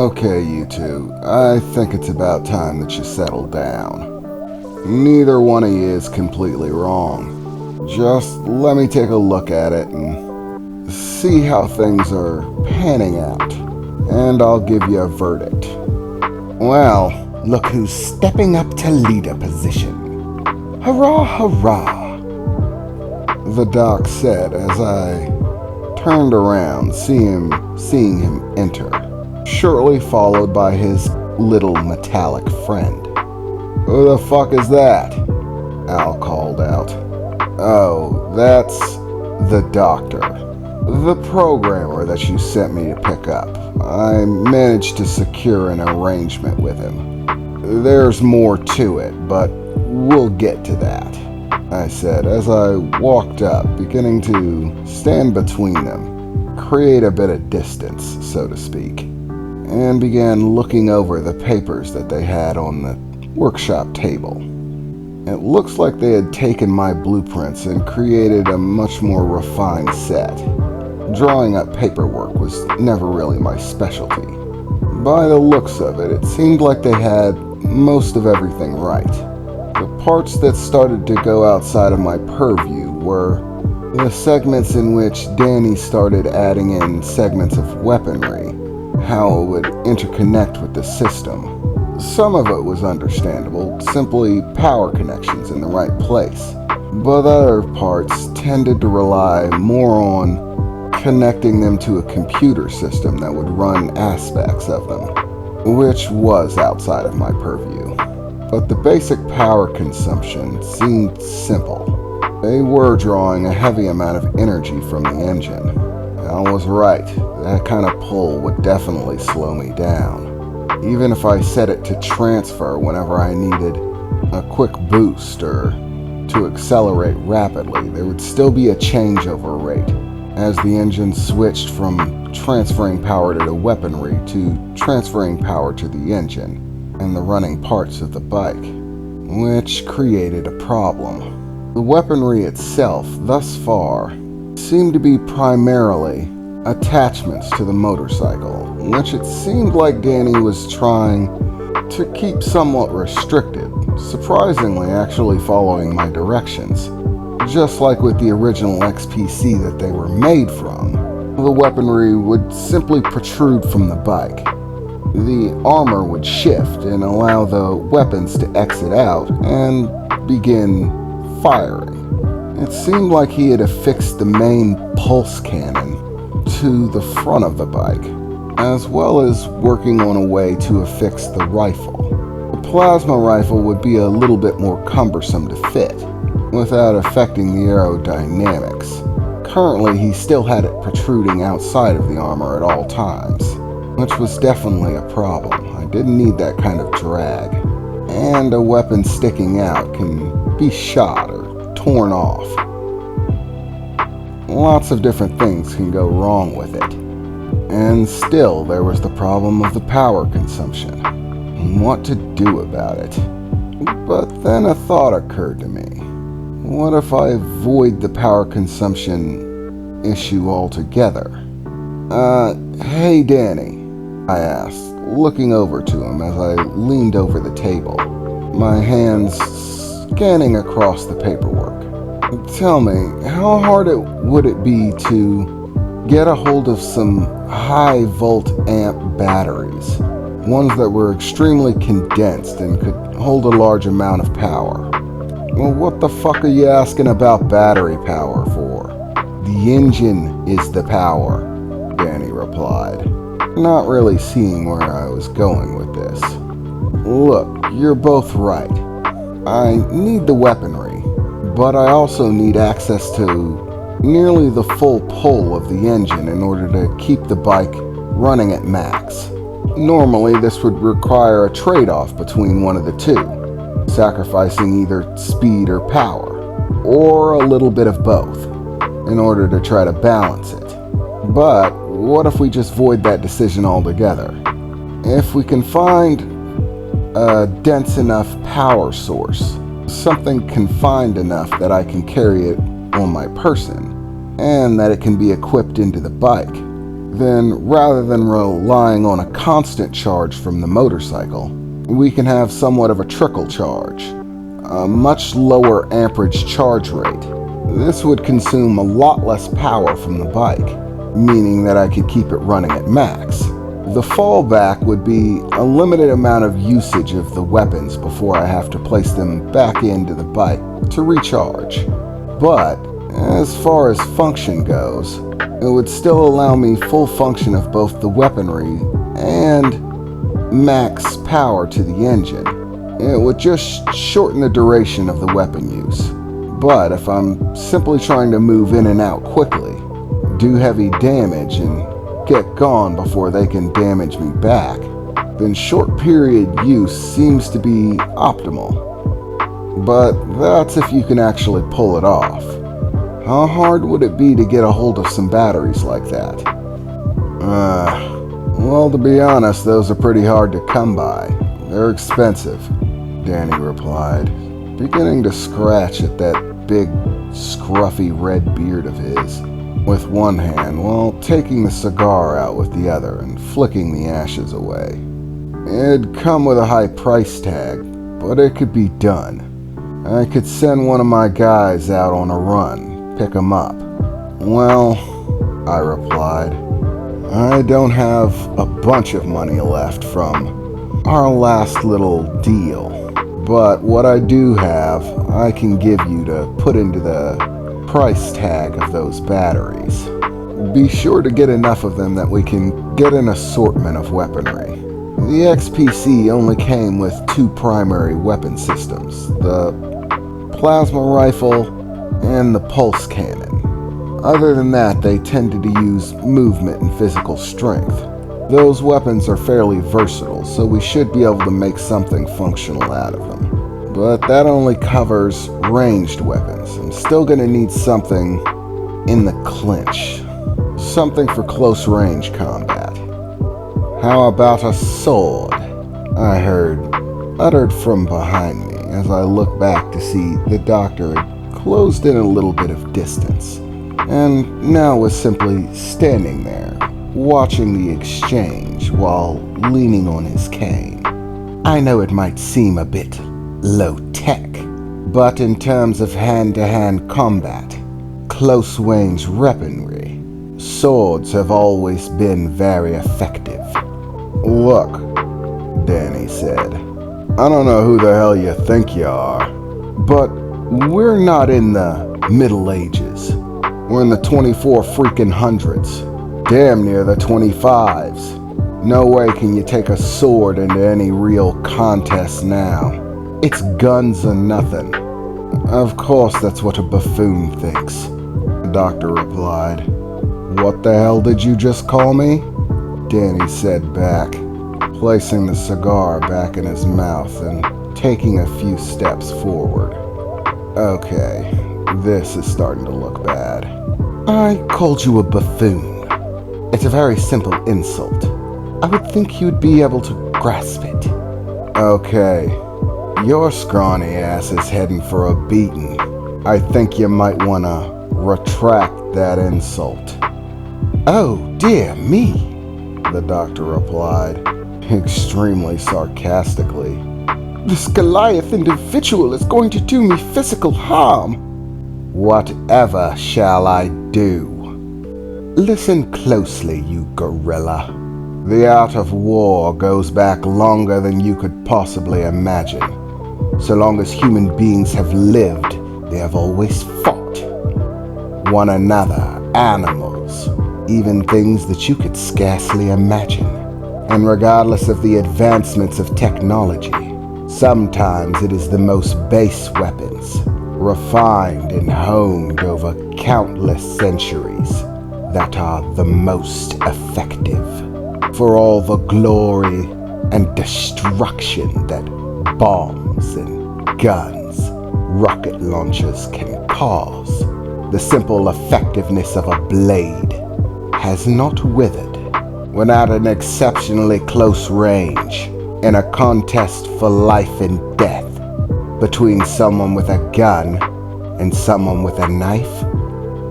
Okay, you two. I think it's about time that you settle down. Neither one of you is completely wrong. Just let me take a look at it and see how things are panning out, and I'll give you a verdict. Well, look who's stepping up to leader position. Hurrah, hurrah! The doc said as I turned around, seeing him enter, shortly followed by his little metallic friend. Who the fuck is that? Al called out. Oh, that's the doctor. The programmer that you sent me to pick up. I managed to secure an arrangement with him. There's more to it, but we'll get to that, I said as I walked up, beginning to stand between them, create a bit of distance, so to speak, and began looking over the papers that they had on the workshop table. It looks like they had taken my blueprints and created a much more refined set. Drawing up paperwork was never really my specialty. By the looks of it, it seemed like they had most of everything right. The parts that started to go outside of my purview were the segments in which Danny started adding in segments of weaponry, how it would interconnect with the system. Some of it was understandable, simply power connections in the right place, but other parts tended to rely more on connecting them to a computer system that would run aspects of them, which was outside of my purview. But the basic power consumption seemed simple. They were drawing a heavy amount of energy from the engine. Al was right, that kind of pull would definitely slow me down. Even if I set it to transfer whenever I needed a quick boost or to accelerate rapidly, there would still be a changeover rate as the engine switched from transferring power to the weaponry to transferring power to the engine and the running parts of the bike, which created a problem. The weaponry itself, thus far, seemed to be primarily attachments to the motorcycle, which it seemed like Danny was trying to keep somewhat restricted, surprisingly actually following my directions. Just like with the original XPC that they were made from, the weaponry would simply protrude from the bike. The armor would shift and allow the weapons to exit out and begin firing. It seemed like he had affixed the main pulse cannon to the front of the bike, as well as working on a way to affix the rifle. The plasma rifle would be a little bit more cumbersome to fit, without affecting the aerodynamics. Currently, he still had it protruding outside of the armor at all times, which was definitely a problem. I didn't need that kind of drag. And a weapon sticking out can be shot or torn off. Lots of different things can go wrong with it. And still, there was the problem of the power consumption, and what to do about it. But then a thought occurred to me. What if I avoid the power consumption issue altogether? Hey Danny, I asked, looking over to him as I leaned over the table, my hands scanning across the paperwork. Tell me, how hard would it be to get a hold of some high volt amp batteries, ones that were extremely condensed and could hold a large amount of power? Well, what the fuck are you asking about battery power for? The engine is the power, Danny replied, not really seeing where I was going with this. Look, you're both right. I need the weaponry, but I also need access to nearly the full pull of the engine in order to keep the bike running at max. Normally, this would require a trade-off between one of the two, sacrificing either speed or power, or a little bit of both, in order to try to balance it. But what if we just void that decision altogether? If we can find a dense enough power source, something confined enough that I can carry it on my person, and that it can be equipped into the bike, Then, rather than relying on a constant charge from the motorcycle, we can have somewhat of a trickle charge, a much lower amperage charge rate. This would consume a lot less power from the bike, meaning that I could keep it running at max. The fallback would be a limited amount of usage of the weapons before I have to place them back into the bike to recharge. But, as far as function goes, it would still allow me full function of both the weaponry and max power to the engine. It would just shorten the duration of the weapon use. But if I'm simply trying to move in and out quickly, do heavy damage, and get gone before they can damage me back, then short period use seems to be optimal. But that's if you can actually pull it off. How hard would it be to get a hold of some batteries like that? Well, to be honest, those are pretty hard to come by. They're expensive, Danny replied, beginning to scratch at that big, scruffy red beard of his with one hand while taking the cigar out with the other and flicking the ashes away. It'd come with a high price tag, but it could be done. I could send one of my guys out on a run, pick him up. Well, I replied, I don't have a bunch of money left from our last little deal, but what I do have, I can give you to put into the price tag of those batteries. Be sure to get enough of them that we can get an assortment of weaponry. The XPC only came with two primary weapon systems, the plasma rifle and the pulse cannon. Other than that, they tended to use movement and physical strength. Those weapons are fairly versatile, so we should be able to make something functional out of them. But that only covers ranged weapons. I'm still gonna need something in the clinch. Something for close range combat. How about a sword? I heard uttered from behind me as I looked back to see the doctor had closed in a little bit of distance, and now was simply standing there, watching the exchange while leaning on his cane. I know it might seem a bit low-tech, but in terms of hand-to-hand combat, close-range weaponry, swords have always been very effective. Look, Danny said, I don't know who the hell you think you are, but we're not in the Middle Ages. We're in the 24 freaking hundreds, damn near the 25s. No way can you take a sword into any real contest now. It's guns and nothing. Of course, that's what a buffoon thinks, the doctor replied. What the hell did you just call me? Danny said back, placing the cigar back in his mouth and taking a few steps forward. Okay, this is starting to look bad. I called you a buffoon. It's a very simple insult. I would think you'd be able to grasp it. Okay. Your scrawny ass is heading for a beating. I think you might want to retract that insult. Oh, dear me, the doctor replied, extremely sarcastically. This Goliath individual is going to do me physical harm. Whatever shall I do? Listen closely, you gorilla. The art of war goes back longer than you could possibly imagine. So long as human beings have lived, they have always fought. One another, animals, even things that you could scarcely imagine. And regardless of the advancements of technology, sometimes it is the most base weapons, refined and honed over countless centuries, that are the most effective. For all the glory and destruction that bombs and guns, rocket launchers can cause, the simple effectiveness of a blade has not withered when at an exceptionally close range in a contest for life and death between someone with a gun and someone with a knife.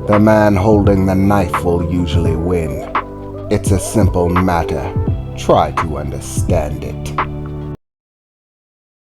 The man holding the knife will usually win. It's a simple matter. Try to understand it.